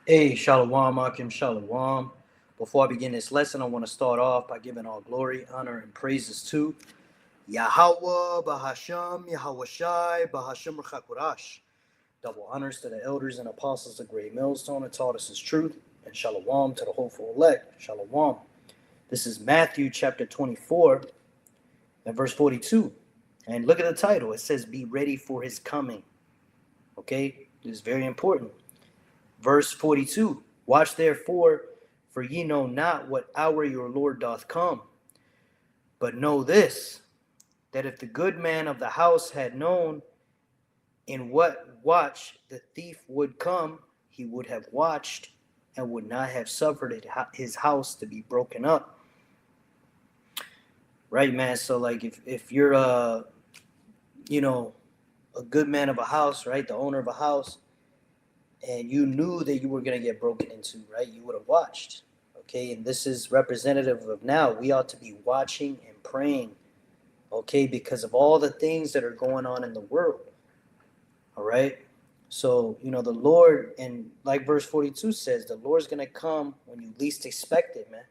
Hey, Shalom, Akim Shalom. Before I begin this lesson, I want to start off by giving all glory, honor, and praises to Yahweh, Bahasham, Yahweh Shai, Bahasham Rachakurash. Double honors to the elders and apostles of Great Millstone that taught us his truth, and Shalom to the hopeful elect. Shalom. This is Matthew chapter 24 and verse 42. And look at the title. It says, Be ready for his coming. Okay? This is very important. Verse 42, Watch therefore, for ye know not what hour your Lord doth come. But know this, that if the good man of the house had known in what watch the thief would come, he would have watched and would not have suffered his house to be broken up. Right, man? So like if you're you know, a good man of a house, right? The owner of a house, and you knew that you were going to get broken into, right? You would have watched. Okay, and this is representative of now. We ought to be watching and praying, okay, because of all the things that are going on in the world. All right. So, the Lord, and like verse 42 says, the Lord's going to come when you least expect it, man.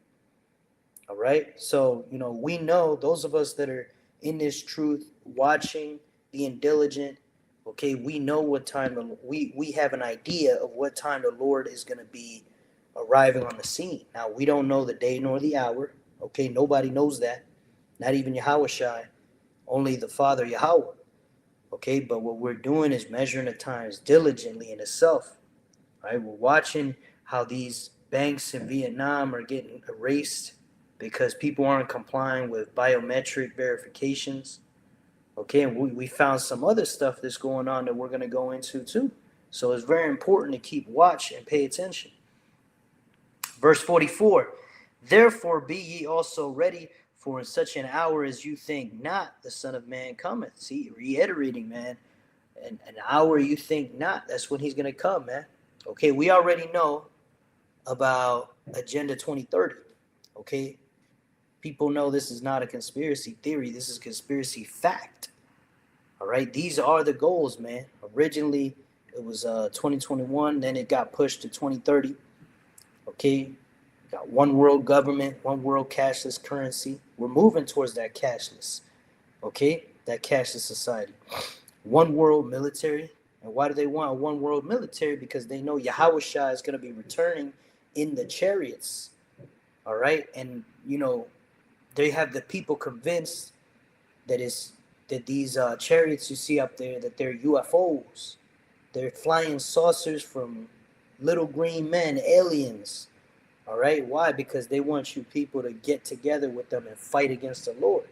All right. So, we know those of us that are in this truth, watching, being diligent, okay, we know what time we have an idea of what time the Lord is going to be arriving on the scene. Now, we don't know the day nor the hour. Okay, nobody knows that. Not even Yahweh Shai, only the Father Yahweh. Okay, but what we're doing is measuring the times diligently in itself. Right? We're watching how these banks in Vietnam are getting erased because people aren't complying with biometric verifications. Okay, and we found some other stuff that's going on that we're going to go into too. So it's very important to keep watch and pay attention. Verse 44, Therefore be ye also ready, for in such an hour as you think not, the Son of Man cometh. See, reiterating, man, an hour you think not, that's when he's going to come, man. Okay, we already know about Agenda 2030. Okay, people know this is not a conspiracy theory, this is conspiracy fact. All right, these are the goals, man. Originally, it was 2021, then it got pushed to 2030. Okay, got one world government, one world cashless currency. We're moving towards that cashless, okay? That cashless society. One world military. And why do they want a one world military? Because they know Yahweh Shah is going to be returning in the chariots, all right? And, they have the people convinced that is that these chariots you see up there, that they're UFOs. They're flying saucers from little green men, aliens. All right. Why? Because they want you people to get together with them and fight against the Lord.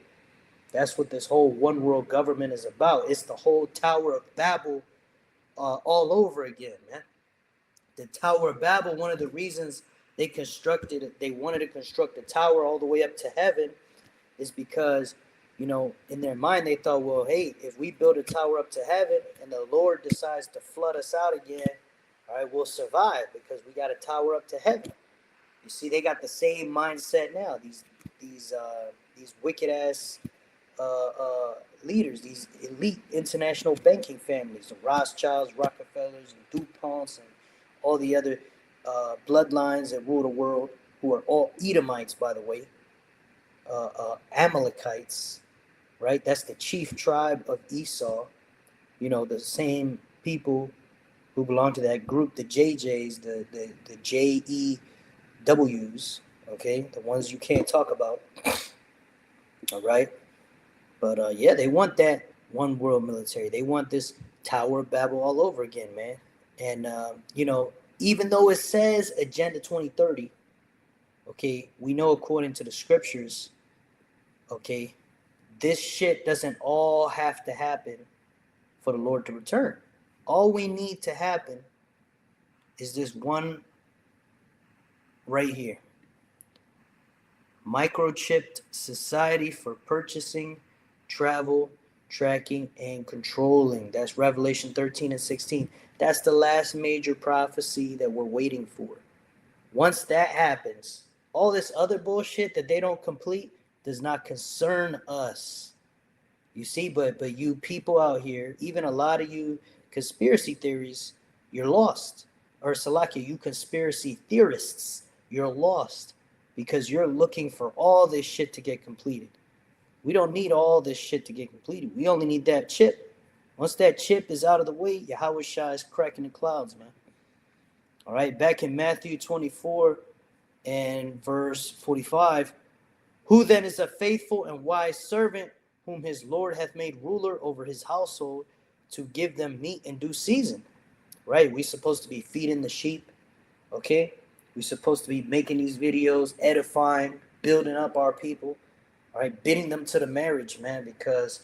That's what this whole one world government is about. It's the whole Tower of Babel all over again, man. The Tower of Babel, one of the reasons they wanted to construct a tower all the way up to heaven is because, in their mind they thought, well, hey, if we build a tower up to heaven and the Lord decides to flood us out again, all right, we'll survive because we got a tower up to heaven. You see, they got the same mindset now. These wicked ass leaders, these elite international banking families, the Rothschilds, Rockefellers, and DuPonts, and all the other bloodlines that rule the world, who are all Edomites, by the way, Amalekites, right? That's the chief tribe of Esau. The same people who belong to that group, the JJs, the JEWs, okay, the ones you can't talk about, all right. But yeah, they want that one world military. They want this Tower of Babel all over again, man. And even though it says Agenda 2030, okay, we know according to the scriptures, okay, this shit doesn't all have to happen for the Lord to return. All we need to happen is this one right here. Microchipped society for purchasing, travel, tracking, and controlling. That's Revelation 13 and 16. That's the last major prophecy that we're waiting for. Once that happens, all this other bullshit that they don't complete does not concern us. You see, but you people out here, even a lot of you conspiracy theories, you're lost. or Salakia, you conspiracy theorists, you're lost because you're looking for all this shit to get completed. We don't need all this shit to get completed. We only need that chip. Once that chip is out of the way, Yahweh Shai is cracking the clouds, man. All right, back in Matthew 24 and verse 45, who then is a faithful and wise servant whom his Lord hath made ruler over his household to give them meat in due season? Right, we're supposed to be feeding the sheep, okay? We're supposed to be making these videos, edifying, building up our people, all right, bidding them to the marriage, man, because,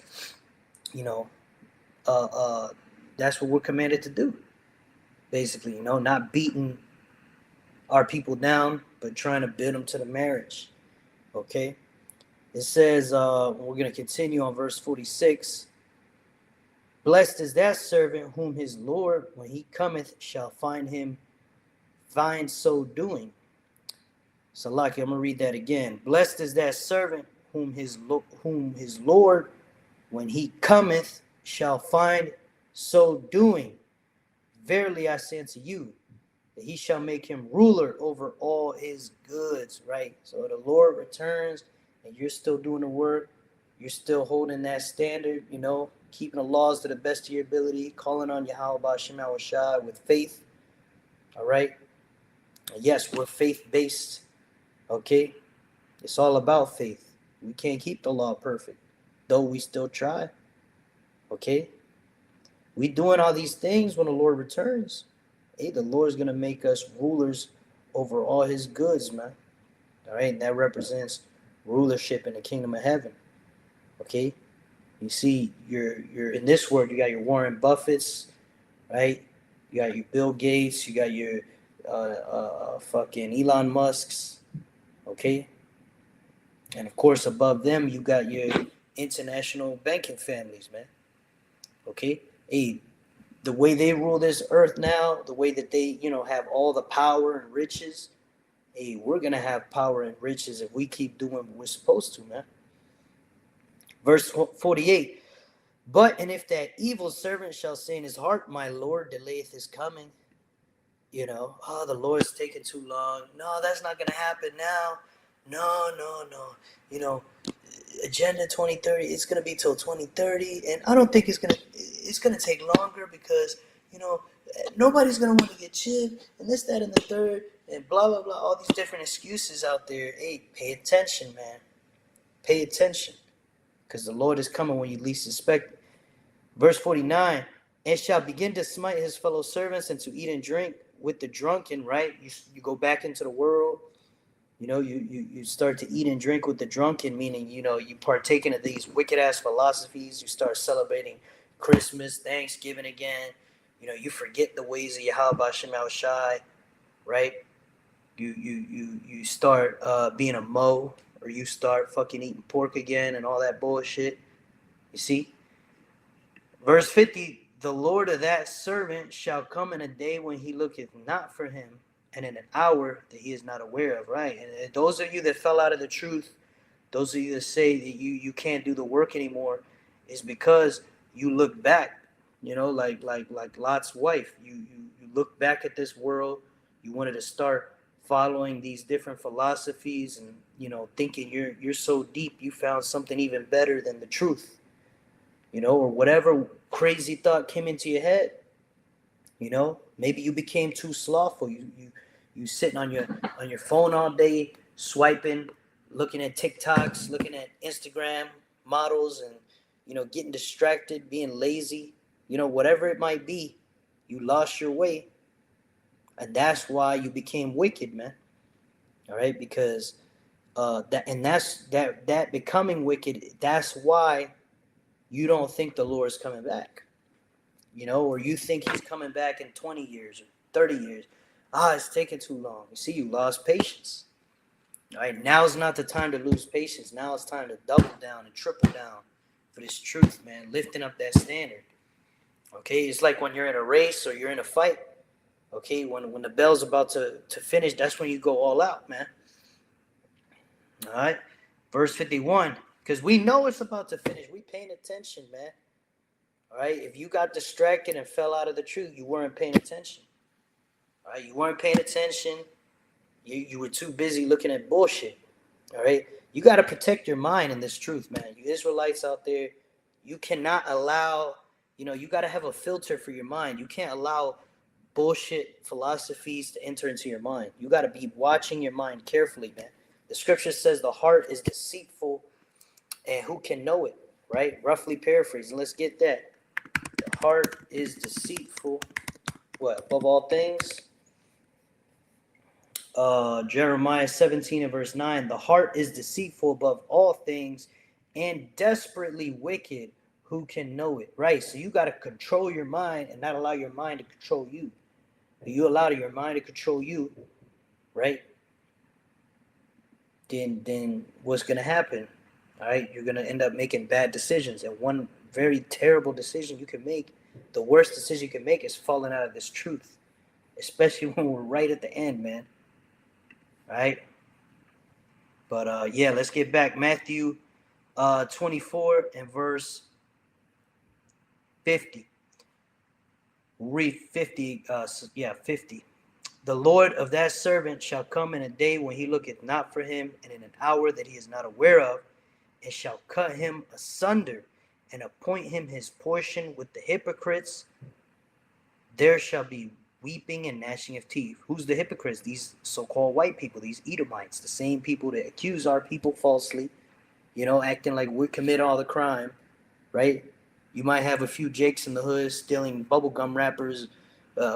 you know, that's what we're commanded to do, basically, you know, not beating our people down, but trying to bid them to the marriage, okay? It says, we're going to continue on verse 46. Blessed is that servant whom his Lord, when he cometh, shall find so doing. Salaki, I'm going to read that again. Blessed is that servant whom his Lord, when he cometh, shall find so doing. Verily I say unto you, that he shall make him ruler over all his goods, right? So the Lord returns, and you're still doing the work. You're still holding that standard, you know, keeping the laws to the best of your ability, calling on Yahweh B'Shem Shai with faith, all right? And yes, we're faith-based, okay? It's all about faith. We can't keep the law perfect, though we still try, okay? We doing all these things when the Lord returns. Hey, the Lord's going to make us rulers over all his goods, man. All right, and that represents rulership in the kingdom of heaven. Okay? You see, you're in this world, you got your Warren Buffetts, right? You got your Bill Gates, you got your fucking Elon Musks, okay? And of course, above them, you got your international banking families, man. Okay? Hey, the way they rule this earth now, the way that they, you know, have all the power and riches, hey, we're going to have power and riches if we keep doing what we're supposed to, man. Verse 48, but and if that evil servant shall say in his heart, my Lord delayeth his coming, you know, oh, the Lord's taking too long. No, that's not going to happen now. No. You know, Agenda 2030, it's going to be till 2030, and I don't think it's going to take longer because, you know, nobody's going to want to get chipped, and this, that, and the third, and blah, blah, blah, all these different excuses out there. Hey, pay attention, man. Pay attention, because the Lord is coming when you least expect it. Verse 49, and shall begin to smite his fellow servants and to eat and drink with the drunken, right? You go back into the world. You know, you start to eat and drink with the drunken, meaning, you know, you partake of these wicked-ass philosophies. You start celebrating Christmas, Thanksgiving again. You know, you forget the ways of Yahweh B'Shem Shai, right? You start being a mo, or you start fucking eating pork again and all that bullshit. You see? Verse 50, the Lord of that servant shall come in a day when he looketh not for him, and in an hour that he is not aware of, right? And those of you that fell out of the truth, those of you that say that you can't do the work anymore, is because you look back, you know, like Lot's wife. You look back at this world. You wanted to start following these different philosophies, and, you know, thinking you're so deep, you found something even better than the truth, you know, or whatever crazy thought came into your head. You know, maybe you became too slothful. You sitting on your phone all day, swiping, looking at TikToks, looking at Instagram models, and, you know, getting distracted, being lazy, you know, whatever it might be. You lost your way, and that's why you became wicked, man. All right, because that becoming wicked. That's why you don't think the Lord's coming back. You know, or you think he's coming back in 20 years or 30 years. It's taking too long. You see, you lost patience. All right, now's not the time to lose patience. Now it's time to double down and triple down for this truth, man, lifting up that standard. Okay, it's like when you're in a race or you're in a fight. Okay, when the bell's about to finish, that's when you go all out, man. All right, verse 51, because we know it's about to finish. We paying attention, man. All right, if you got distracted and fell out of the truth, you weren't paying attention. All right, you weren't paying attention. You were too busy looking at bullshit. All right, you got to protect your mind in this truth, man. You Israelites out there, you cannot allow. You got to have a filter for your mind. You can't allow bullshit philosophies to enter into your mind. You got to be watching your mind carefully, man. The scripture says the heart is deceitful, and who can know it? Right? Roughly paraphrasing. Let's get that. The heart is deceitful. What above all things? Jeremiah 17 and verse 9, the heart is deceitful above all things and desperately wicked. Who can know it? Right? So you got to control your mind and not allow your mind to control you. If you allow your mind to control you, right? Then what's going to happen? All right? You're going to end up making bad decisions. And one very terrible decision you can make, the worst decision you can make, is falling out of this truth, especially when we're right at the end, man. Right? But yeah, let's get back. Matthew 24 and verse 50. Read 50. 50. The Lord of that servant shall come in a day when he looketh not for him, and in an hour that he is not aware of, and shall cut him asunder, and appoint him his portion with the hypocrites. There shall be weeping and gnashing of teeth. Who's the hypocrites? These so-called white people, these Edomites, the same people that accuse our people falsely, acting like we commit all the crime, right? You might have a few Jakes in the hood stealing bubblegum wrappers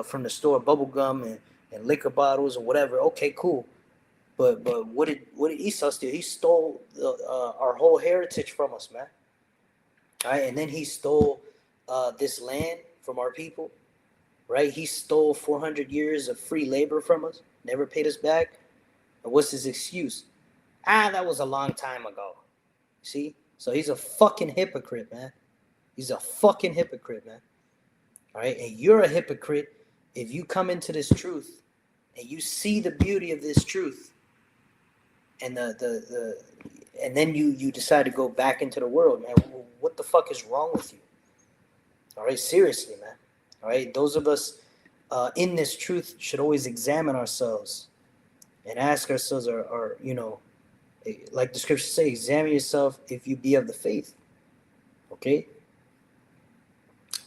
from the store, bubblegum and liquor bottles or whatever. Okay, cool. But what did Esau steal? He stole our whole heritage from us, man. All right, and then he stole this land from our people. Right? He stole 400 years of free labor from us, never paid us back. And what's his excuse? That was a long time ago. See? So he's a fucking hypocrite, man. He's a fucking hypocrite, man. All right? And you're a hypocrite if you come into this truth and you see the beauty of this truth and and then you decide to go back into the world, man. What the fuck is wrong with you? All right? Seriously, man. All right, those of us in this truth should always examine ourselves and ask ourselves, like the scriptures say, examine yourself if you be of the faith. Okay?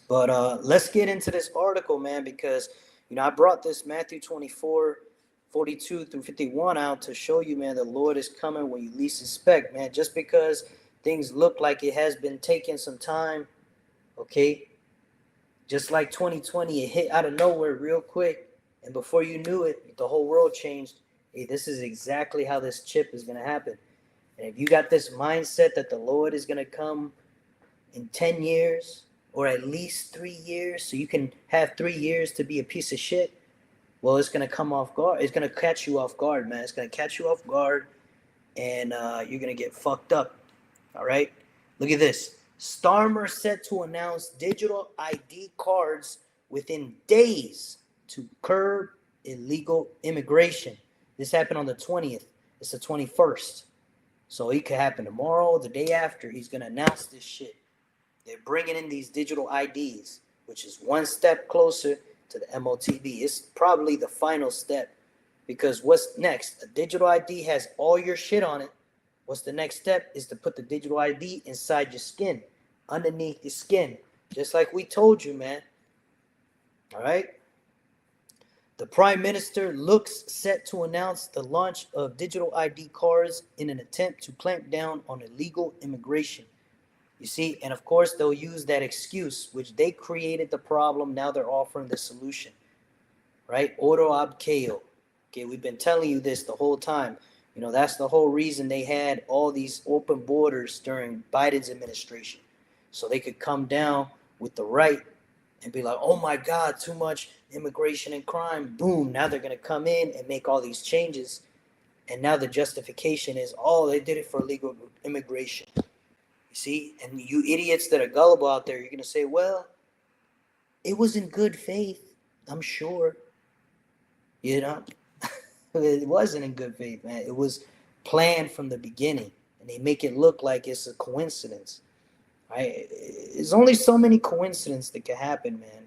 But let's get into this article, man, because, I brought this Matthew 24, 42 through 51 out to show you, man, the Lord is coming when you least expect, man. Just because things look like it has been taking some time, okay? Just like 2020, it hit out of nowhere real quick. And before you knew it, the whole world changed. Hey, this is exactly how this chip is going to happen. And if you got this mindset that the Lord is going to come in 10 years or at least 3 years, so you can have 3 years to be a piece of shit, well, it's going to come off guard. It's going to catch you off guard, man. It's going to catch you off guard, and you're going to get fucked up. All right? Look at this. Starmer set to announce digital ID cards within days to curb illegal immigration. This happened on the 20th. It's the 21st. So it could happen tomorrow, the day after. He's going to announce this shit. They're bringing in these digital IDs, which is one step closer to the MOTB. It's probably the final step, because what's next? A digital ID has all your shit on it. What's the next step is to put the digital ID inside your skin, underneath your skin, just like we told you, man. All right? The Prime Minister looks set to announce the launch of digital ID cards in an attempt to clamp down on illegal immigration. You see, and of course, they'll use that excuse, which they created the problem. Now they're offering the solution, right? Oro ab chaos. Okay, we've been telling you this the whole time. That's the whole reason they had all these open borders during Biden's administration. So they could come down with the right and be like, oh my God, too much immigration and crime. Boom, now they're going to come in and make all these changes. And now the justification is, they did it for illegal immigration. You see? And you idiots that are gullible out there, you're going to say, well, it was in good faith, I'm sure. It wasn't in good faith, man. It was planned from the beginning, and they make it look like it's a coincidence. Right? There's only so many coincidences that can happen, man.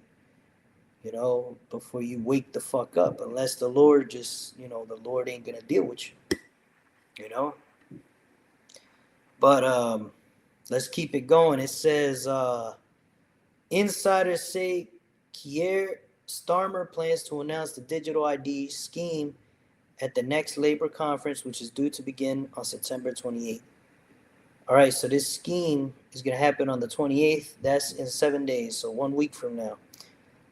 before you wake the fuck up, unless the Lord just, the Lord ain't gonna deal with you, you know. But let's keep it going. It says insiders say Keir Starmer plans to announce the digital ID scheme at the next labor conference, which is due to begin on September 28th. All right, so this scheme is going to happen on the 28th. That's in 7 days, so 1 week from now.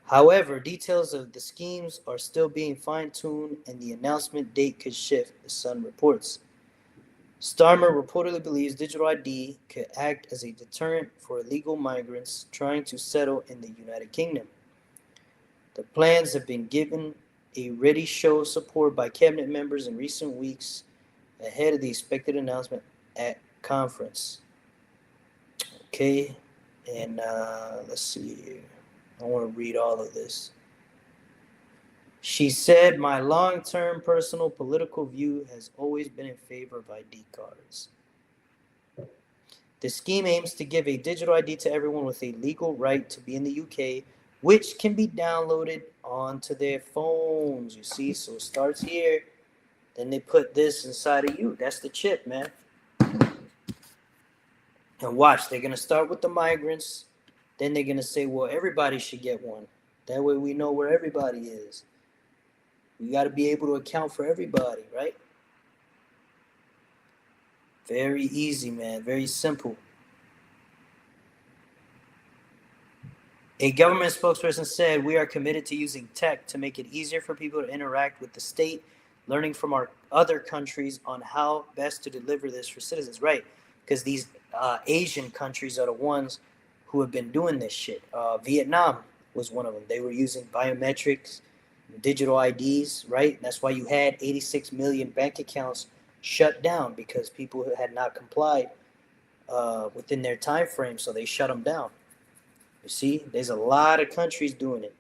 However, details of the schemes are still being fine-tuned, and the announcement date could shift, the Sun reports. Starmer reportedly believes digital ID could act as a deterrent for illegal migrants trying to settle in the United Kingdom. The plans have been given a ready show of support by cabinet members in recent weeks ahead of the expected announcement at conference. Okay, and let's see here. I want to read all of this. She said, my long-term personal political view has always been in favor of ID cards. The scheme aims to give a digital ID to everyone with a legal right to be in the UK, which can be downloaded onto their phones. You see, so it starts here. Then they put this inside of you. That's the chip, man. And watch, they're going to start with the migrants. Then they're going to say, well, everybody should get one. That way we know where everybody is. We got to be able to account for everybody, right? Very easy, man. Very simple. A government spokesperson said, we are committed to using tech to make it easier for people to interact with the state, learning from our other countries on how best to deliver this for citizens. Right, because these Asian countries are the ones who have been doing this shit. Vietnam was one of them. They were using biometrics, digital IDs, right? That's why you had 86 million bank accounts shut down, because people had not complied within their time frame, so they shut them down. You see, there's a lot of countries doing it.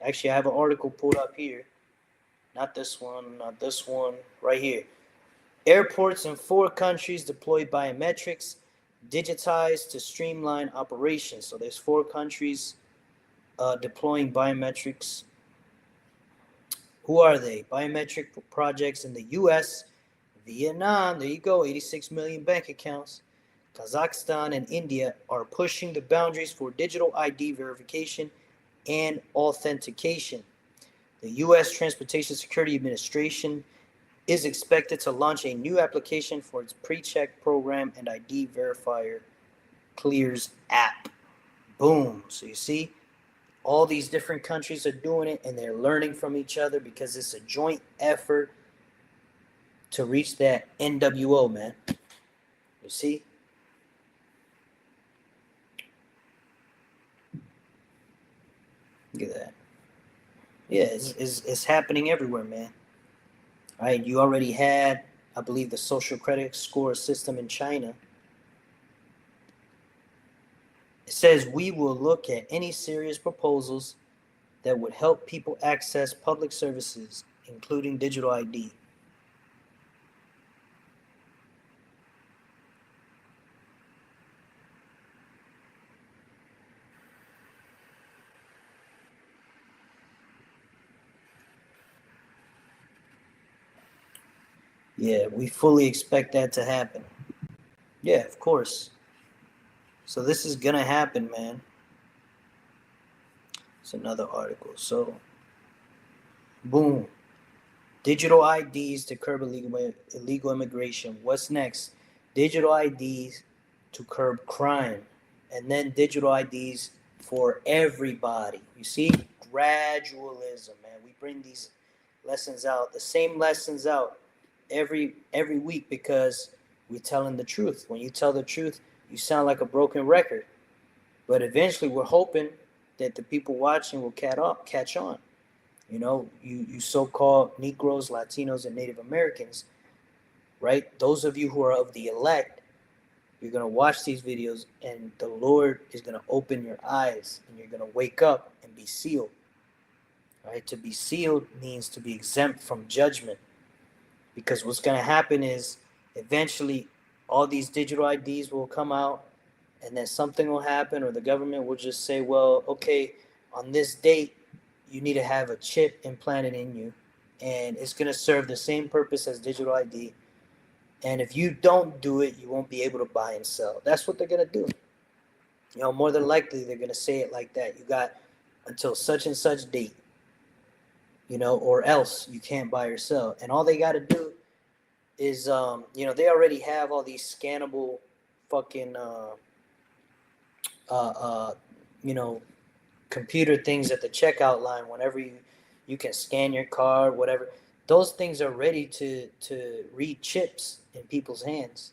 Actually, I have an article pulled up here. Not this one, not this one, right here. Airports in 4 countries deploy biometrics digitized to streamline operations. So there's 4 countries deploying biometrics. Who are they? Biometric projects in the U.S., Vietnam, there you go, 86 million bank accounts. Kazakhstan and India are pushing the boundaries for digital ID verification and authentication. The U.S. Transportation Security Administration is expected to launch a new application for its pre-check program and ID verifier Clears app. Boom. So you see, all these different countries are doing it, and they're learning from each other because it's a joint effort to reach that NWO, man. You see? Look at that. Yeah, it's happening everywhere, man. All right, you already had, I believe, the social credit score system in China. It says we will look at any serious proposals that would help people access public services, including digital ID. Yeah, we fully expect that to happen. Yeah, of course. So this is gonna happen, man. It's another article. So, boom. Digital IDs to curb illegal immigration. What's next? Digital IDs to curb crime. And then digital IDs for everybody. You see? Gradualism, man. We bring these lessons out, the same lessons out every week, because we're telling the truth. When you tell the truth, you sound like a broken record. But eventually we're hoping that the people watching will catch on. You so-called Negroes, Latinos, and Native Americans, right? Those of you who are of the elect, you're going to watch these videos, and the Lord is going to open your eyes, and you're going to wake up and be sealed. Right? To be sealed means to be exempt from judgment, because what's going to happen is eventually all these digital IDs will come out, and then something will happen, or the government will just say, well, okay, on this date, you need to have a chip implanted in you, and it's going to serve the same purpose as digital ID. And if you don't do it, you won't be able to buy and sell. That's what they're going to do. You know, more than likely, they're going to say it like that. You got until such and such date, you know, or else you can't buy or sell. And all they got to do is, you know, they already have all these scannable fucking, you know, computer things at the checkout line. Whenever you can scan your card, whatever. Those things are ready to read chips in people's hands.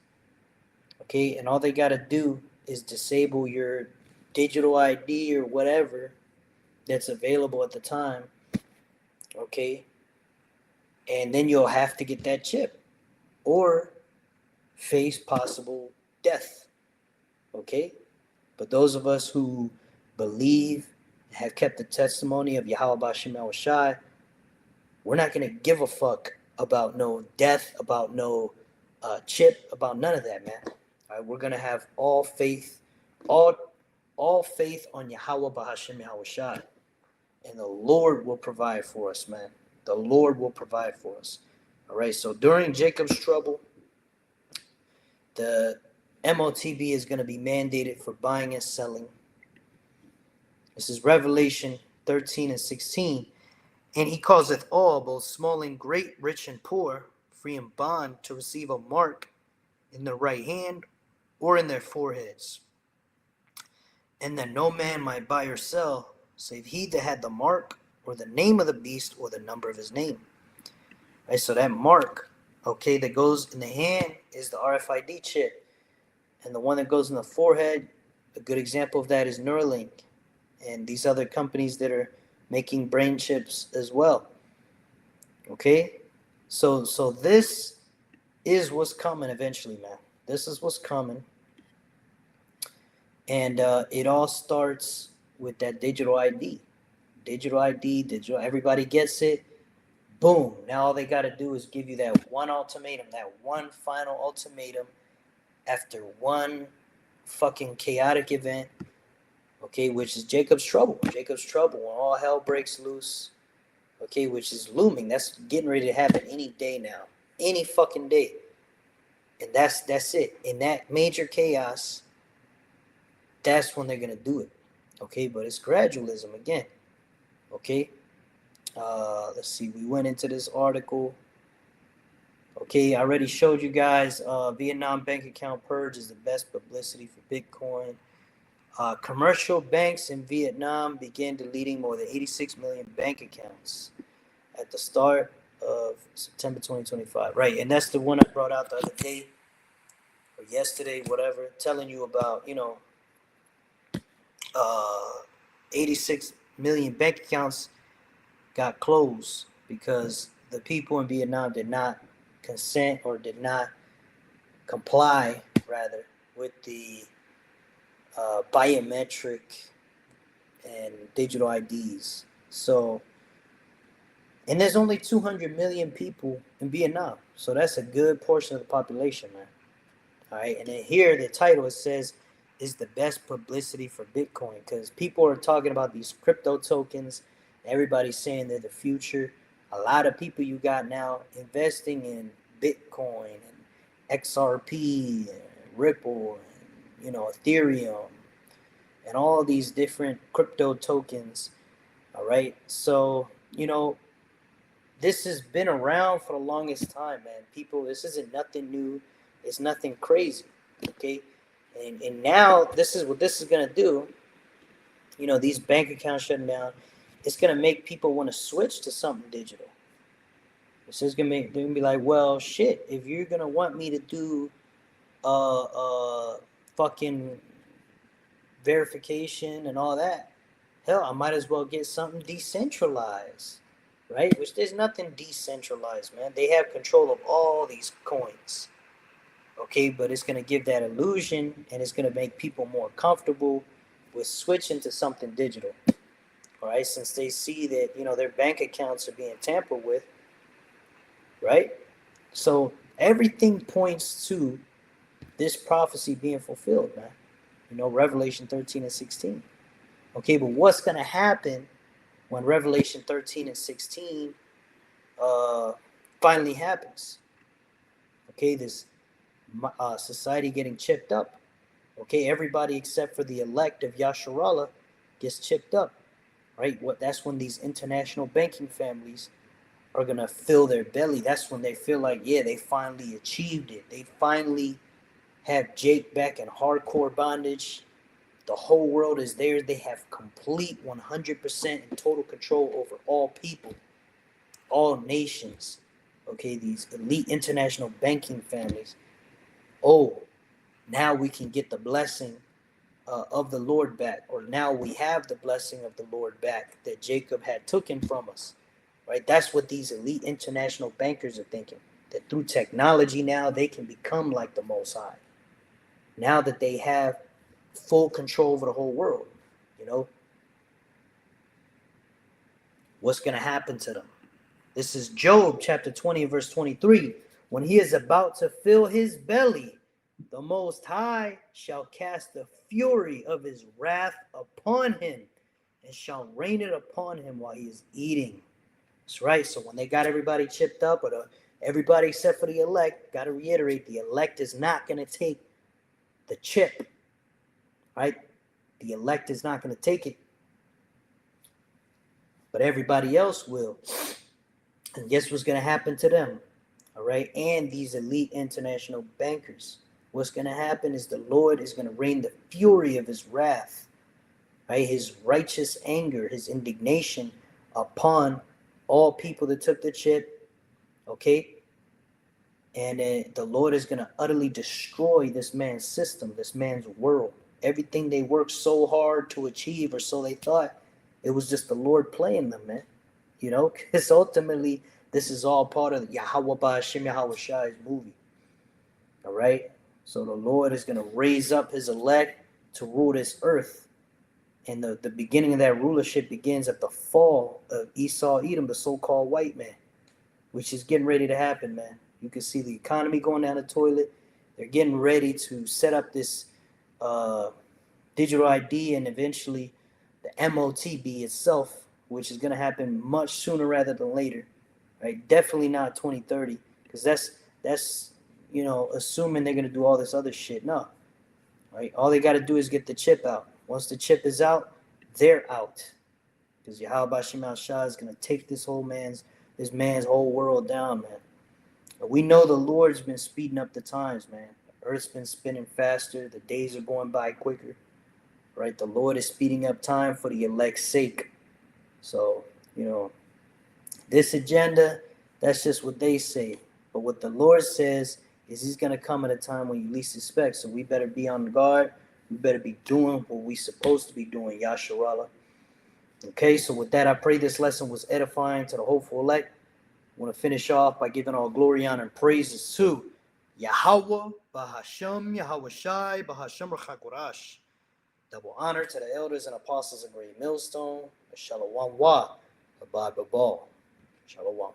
Okay, and all they got to do is disable your digital ID or whatever that's available at the time. Okay, and then you'll have to get that chip or face possible death. Okay, but those of us who believe, have kept the testimony of Yahweh Bashim Shai, we're not going to give a fuck about no death, about no chip, about none of that, man. All right, we're going to have all faith, all faith on Yahweh Bashim Shai. And the Lord will provide for us, man. The Lord will provide for us. All right, so during Jacob's trouble, the MOTB is going to be mandated for buying and selling. This is Revelation 13 and 16. And he causeth all, both small and great, rich and poor, free and bond, to receive a mark in their right hand or in their foreheads. And that no man might buy or sell, save he that had the mark, or the name of the beast, or the number of his name. Right, so that mark, okay, that goes in the hand is the RFID chip. And the one that goes in the forehead, a good example of that is Neuralink and these other companies that are making brain chips as well. Okay? So this is what's coming eventually, man. This is what's coming. And it all starts with that digital ID. Digital ID, digital, everybody gets it. Boom. Now all they got to do is give you that one ultimatum, that one final ultimatum after one fucking chaotic event, okay, which is Jacob's trouble. Jacob's trouble, when all hell breaks loose, okay, which is looming. That's getting ready to happen any day now. Any fucking day. And that's it. In that major chaos, that's when they're going to do it. Okay, but it's gradualism again. Okay, let's see. We went into this article. Okay, I already showed you guys Vietnam bank account purge is the best publicity for Bitcoin. Commercial banks in Vietnam began deleting more than 86 million bank accounts at the start of September 2025. Right, and that's the one I brought out the other day, or yesterday, whatever, telling you about, 86 million bank accounts got closed because the people in Vietnam did not consent or did not comply, rather, with the biometric and digital IDs. So, and there's only 200 million people in Vietnam. So that's a good portion of the population, man. All right. And then here, the title, it says, is the best publicity for Bitcoin. Because people are talking about these crypto tokens. Everybody's saying they're the future. A lot of people you got now investing in Bitcoin and XRP and Ripple and, Ethereum and all these different crypto tokens. All right. So, this has been around for the longest time, man. People, this isn't nothing new. It's nothing crazy. Okay. And now this is what this is going to do. These bank accounts shutting down. It's going to make people want to switch to something digital. It's just going to make them be like, well, shit, if you're going to want me to do fucking verification and all that, hell, I might as well get something decentralized, right? Which there's nothing decentralized, man. They have control of all these coins, okay? But it's going to give that illusion, and it's going to make people more comfortable with switching to something digital, all right? Since they see that, their bank accounts are being tampered with, right? So everything points to this prophecy being fulfilled, man. Revelation 13 and 16. Okay, but what's going to happen when Revelation 13 and 16 finally happens. Okay, this society getting chipped up. Okay, everybody except for the elect of Yasharallah gets chipped up, right? That's when these international banking families are gonna fill their belly. That's when they feel like, yeah, they finally achieved it. They finally have Jake back in hardcore bondage. The whole world is theirs. They have complete 100% and total control over all people, all nations. Okay, these elite international banking families. Oh, now we can get the blessing of the Lord back, or now we have the blessing of the Lord back that Jacob had taken from us, right? That's what these elite international bankers are thinking, that through technology now they can become like the Most High. Now that they have full control over the whole world, you know, what's going to happen to them? This is Job chapter 20, verse 23. When he is about to fill his belly, the Most High shall cast the fury of his wrath upon him and shall rain it upon him while he is eating. That's right. So when they got everybody chipped up, or everybody except for the elect, got to reiterate, the elect is not going to take the chip, right? The elect is not going to take it, but everybody else will. And guess what's going to happen to them? All right. And these elite international bankers. What's going to happen is the Lord is going to rain the fury of his wrath, right? His righteous anger, his indignation upon all people that took the chip. Okay. And the Lord is going to utterly destroy this man's system, this man's world. Everything they worked so hard to achieve, or so they thought, it was just the Lord playing them, man. You know, because ultimately, this is all part of Yahweh Ba'Hashem Yahweh Shai's movie. All right? So the Lord is going to raise up his elect to rule this earth. And the beginning of that rulership begins at the fall of Esau Edom, the so-called white man, which is getting ready to happen, man. You can see the economy going down the toilet. They're getting ready to set up this digital ID and eventually the MOTB itself, which is going to happen much sooner rather than later, right? Definitely not 2030, because that's you know, assuming they're going to do all this other shit. No, right? All they got to do is get the chip out. Once the chip is out, they're out, because Yahweh Shema Shah is going to take this man's whole world down, man. But we know the Lord's been speeding up the times, man. The earth's been spinning faster. The days are going by quicker, right? The Lord is speeding up time for the elect's sake. So, you know, this agenda, that's just what they say. But what the Lord says is he's going to come at a time when you least expect. So we better be on guard. We better be doing what we're supposed to be doing, Yasharallah. Okay, so with that, I pray this lesson was edifying to the hopeful elect. I want to finish off by giving all glory, honor, and praises to Yahweh, Bahashem, Yahweh Shai, Bahashem Rachakurash. Double honor to the elders and apostles of Great Millstone. Shalom Wa, Abad Babal. Shalom.